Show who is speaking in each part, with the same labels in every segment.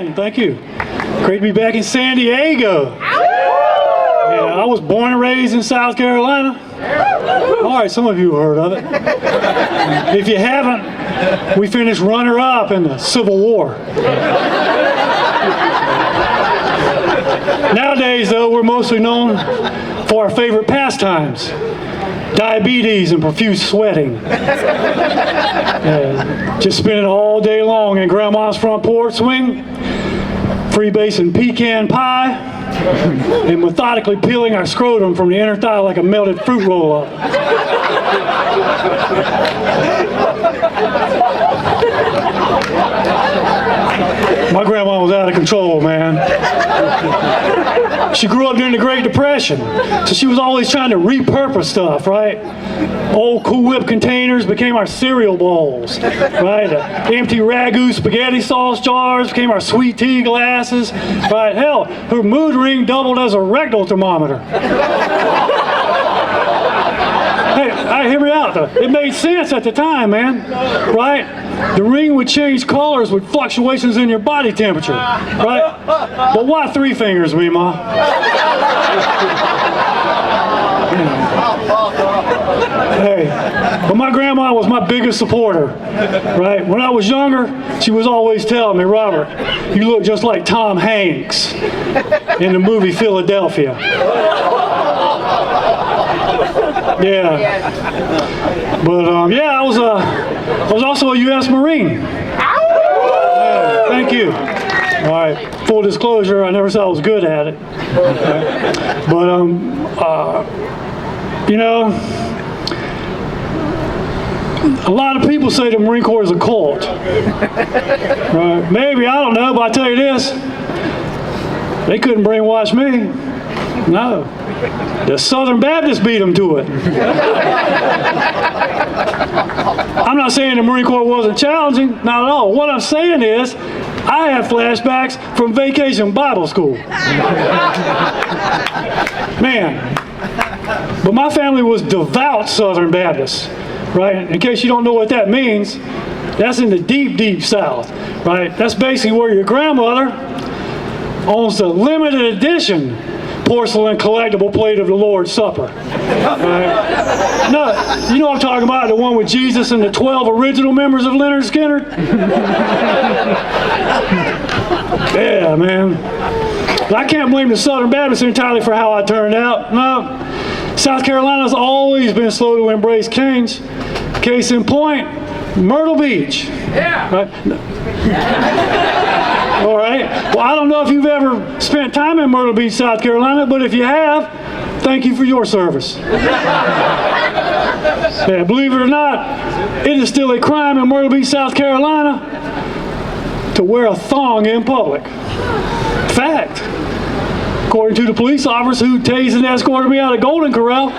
Speaker 1: again. Thank you. Great to be back in San Diego. Yeah, I was born and raised in South Carolina. All right, some of you have heard of it. If you haven't, we finished runner-up in the Civil War. Nowadays, though, we're mostly known for our favorite pastimes: diabetes and profuse sweating. Just spending all day long in Grandma's front porch swing, freebasing pecan pie, and methodically peeling our scrotum from the inner thigh like a melted fruit roll-up. My grandma was out of control, man. She grew up during the Great Depression, so she was always trying to repurpose stuff, right? Old Cool Whip containers became our cereal bowls, right? Empty ragu spaghetti sauce jars became our sweet tea glasses, right? Hell, her mood ring doubled as a rectal thermometer. Hey, hear me out, though. It made sense at the time, man, right? The ring would change colors with fluctuations in your body temperature, right? But why three fingers, Mima? Hey, but my grandma was my biggest supporter, right? When I was younger, she was always telling me, "Robert, you look just like Tom Hanks in the movie Philadelphia." Yeah, but yeah, I was also a U.S. Marine. Yeah, thank you. All right, full disclosure, I never said I was good at it. Okay. But you know, a lot of people say the Marine Corps is a cult. Right? Maybe, I don't know, but I tell you this: they couldn't brainwash me. No. The Southern Baptists beat them to it. I'm not saying the Marine Corps wasn't challenging, not at all. What I'm saying is, I have flashbacks from Vacation Bible School. Man, but my family was devout Southern Baptists, right? In case you don't know what that means, that's in the deep, deep South, right? That's basically where your grandmother owns the limited edition porcelain collectible plate of the Lord's Supper. Right? No, you know what I'm talking about, the one with Jesus and the 12 original members of Leonard Skinner? Yeah, man. But I can't blame the Southern Baptists entirely for how I turned out. No, South Carolina's always been slow to embrace change. Case in point, Myrtle Beach. Yeah. Right? All right. Well, I don't know if you've ever spent time in Myrtle Beach, South Carolina, but if you have, thank you for your service. Yeah, believe it or not, it is still a crime in Myrtle Beach, South Carolina to wear a thong in public. Fact. According to the police officer who tased and escorted me out of Golden Corral.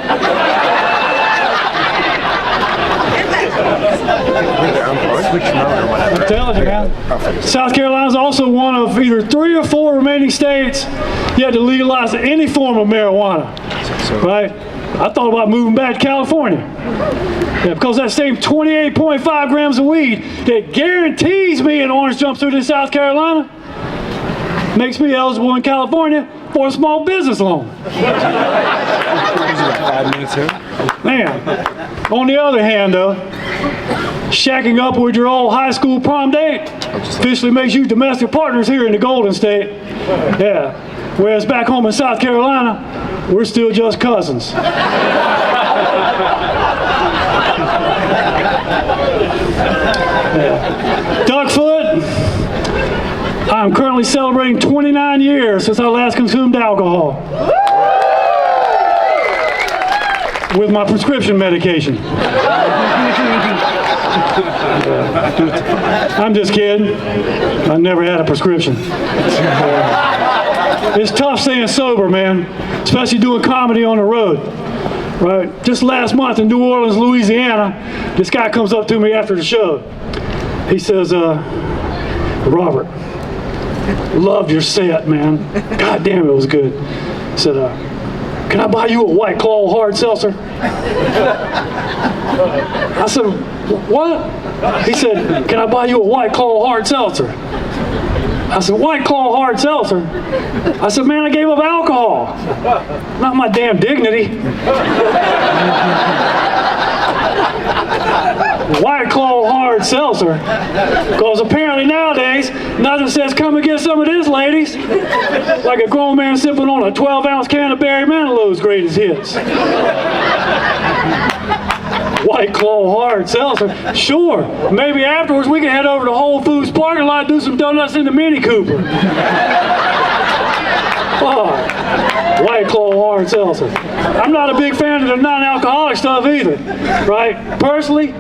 Speaker 1: I'm telling you, man. South Carolina is also one of either 3 or 4 remaining states yet to legalize any form of marijuana. Right? I thought about moving back to California. Yeah, because that same 28.5 grams of weed that guarantees me an orange jumpsuit in South Carolina makes me eligible in California for a small business loan. Man, on the other hand, though, shacking up with your old high school prom date officially makes you domestic partners here in the Golden State. Yeah. Whereas back home in South Carolina, we're still just cousins. Yeah. Duck Foot, I'm currently celebrating 29 years since I last consumed alcohol. With my prescription medication. I'm just kidding. I never had a prescription. It's tough staying sober, man, especially doing comedy on the road. Right? Just last month in New Orleans, Louisiana, this guy comes up to me after the show. He says, "Robert, loved your set, man. God damn, it was good." He said, "Can I buy you a White Claw hard seltzer?" I said, "What?" He said, "Can I buy you a White Claw hard seltzer?" I said, White Claw hard seltzer. I said, man, I gave up alcohol. Not my damn dignity. White Claw hard seltzer. Because apparently nowadays, nothing says come and get some of this, ladies. Like a grown man sipping on a 12-ounce can of Barry Manilow's greatest hits. White Claw hard seltzer. Sure, maybe afterwards we can head over to Whole Foods parking lot and do some donuts in the Mini Cooper. Oh, White Claw hard seltzer. I'm not a big fan of the non-alcoholic stuff either, right? Personally,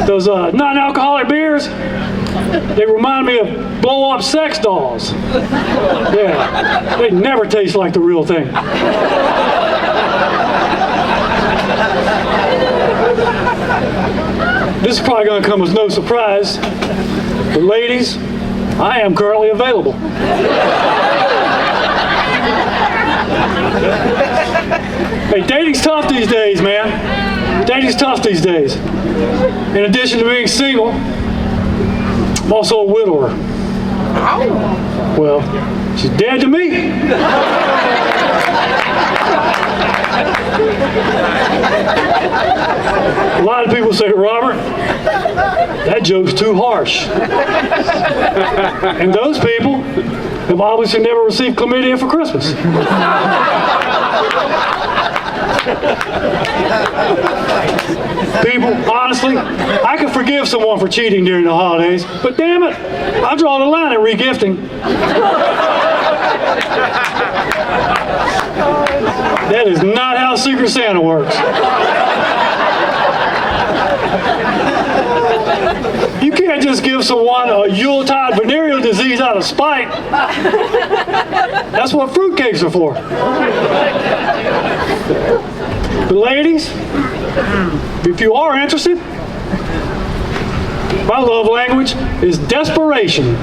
Speaker 1: those non-alcoholic beers, they remind me of blow-up sex dolls. Yeah, they never taste like the real thing. This is probably going to come as no surprise, but ladies, I am currently available. Hey, dating's tough these days, man. Dating's tough these days. In addition to being single, I'm also a widower. Well, she's dead to me. A lot of people say, Robert, that joke's too harsh. And those people have obviously never received chlamydia for Christmas. People, honestly, I can forgive someone for cheating during the holidays, but damn it, I draw the line at regifting. That is not how Secret Santa works. You can't just give someone a Yuletide venereal disease out of spite. That's what fruitcakes are for. But ladies, if you are interested, my love language is desperation.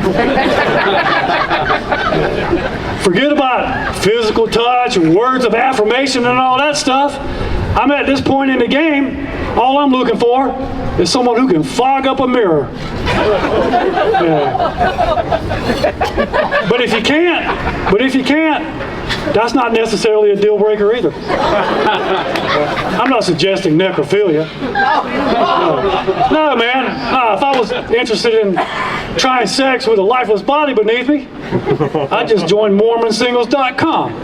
Speaker 1: Forget about physical touch and words of affirmation and all that stuff. I'm at this point in the game, all I'm looking for is someone who can fog up a mirror. Yeah. But if you can't, that's not necessarily a deal breaker either. I'm not suggesting necrophilia. No, man. If I was interested in trying sex with a lifeless body beneath me, I'd just join MormonSingles.com.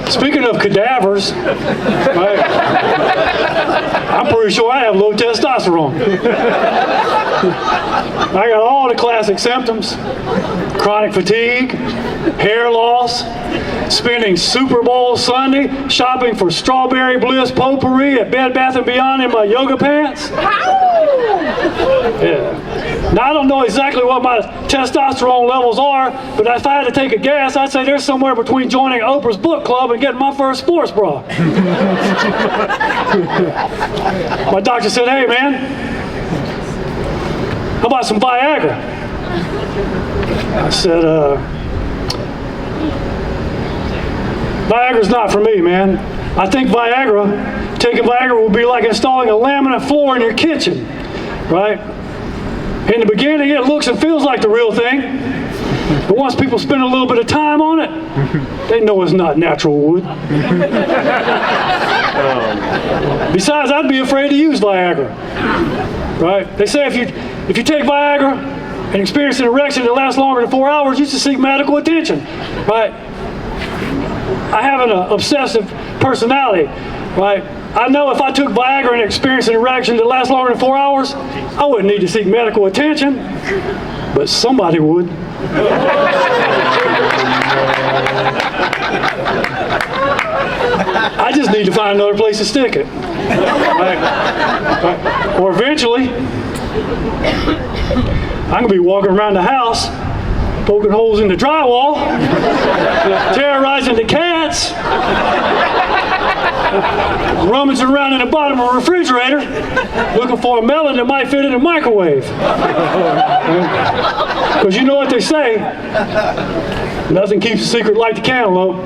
Speaker 1: Speaking of cadavers, right, I'm pretty sure I have low testosterone. I got all the classic symptoms: chronic fatigue, hair loss, spending Super Bowl Sunday shopping for strawberry bliss potpourri at Bed Bath & Beyond in my yoga pants. Yeah. Now, I don't know exactly what my testosterone levels are, but if I had to take a guess, I'd say there's somewhere between joining Oprah's book club and getting my first sports bra. My doctor said, hey, man, how about some Viagra? I said, Viagra's not for me, man. I think taking Viagra would be like installing a laminate floor in your kitchen, right? In the beginning, it looks and feels like the real thing. But once people spend a little bit of time on it, they know it's not natural wood. Besides, I'd be afraid to use Viagra, right? They say if you take Viagra and experience an erection that lasts longer than 4 hours, you should seek medical attention, right? I have an obsessive personality, right? I know if I took Viagra and experienced an erection that lasts longer than 4 hours, I wouldn't need to seek medical attention, but somebody would. I just need to find another place to stick it. Right? Or eventually, I'm going to be walking around the house, poking holes in the drywall, terrorizing the cats, rummaging around in the bottom of a refrigerator, looking for a melon that might fit in a microwave. Because you know what they say, nothing keeps a secret like the cantaloupe.